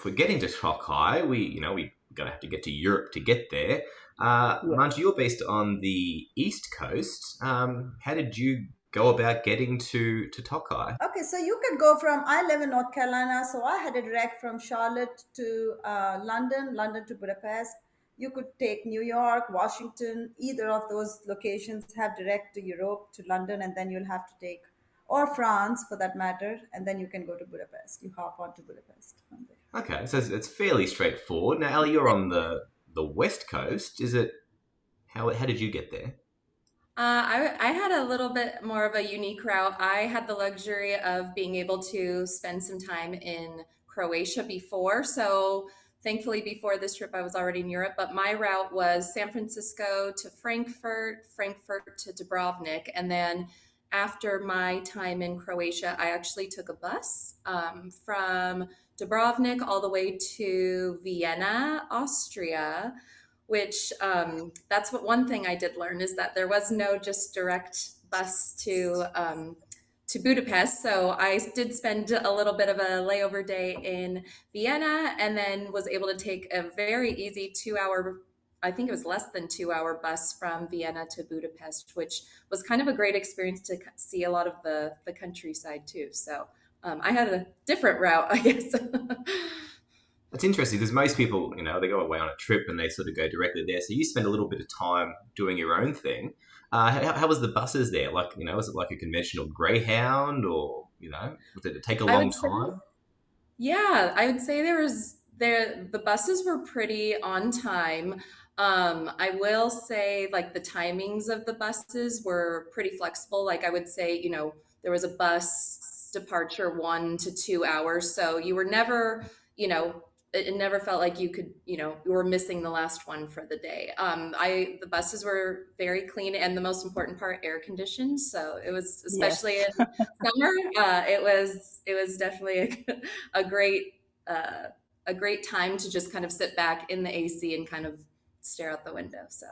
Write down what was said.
for getting to Tokaj, we're gonna have to get to Europe to get there. Yeah. Manji, you're based on the east coast. How did you go about getting to Tokaj? Okay, so you could go from, I live in North Carolina, so I had a direct from Charlotte to London, London to Budapest. You could take New York, Washington, either of those locations have direct to Europe, to London, and then you'll have to take, or France for that matter, and then you can go to Budapest. You hop on to Budapest from there. Okay, so it's fairly straightforward. Now, Ali, you're on the west coast. Is it how did you get there? I had a little bit more of a unique route. I had the luxury of being able to spend some time in Croatia before. So, thankfully, before this trip, I was already in Europe. But my route was San Francisco to Frankfurt, Frankfurt to Dubrovnik. And then after my time in Croatia, I actually took a bus from Dubrovnik all the way to Vienna, Austria, which that's what one thing I did learn is that there was no just direct bus to Budapest. So I did spend a little bit of a layover day in Vienna and then was able to take a very easy 2 hour, I think it was less than 2 hour bus from Vienna to Budapest, which was kind of a great experience to see a lot of the countryside too. So I had a different route, I guess. That's interesting because most people, they go away on a trip and they sort of go directly there. So you spend a little bit of time doing your own thing. How was the buses there? Like, was it like a conventional Greyhound or, did it take a I long would say time? Yeah, I would say the buses were pretty on time. I will say like the timings of the buses were pretty flexible. Like I would say, there was a bus departure 1 to 2 hours. So you were never, it never felt like you were missing the last one for the day. The buses were very clean and the most important part, air conditioned. So it was, especially Yes. in summer, it was definitely a great uh, a great time to just kind of sit back in the AC and kind of stare out the window. So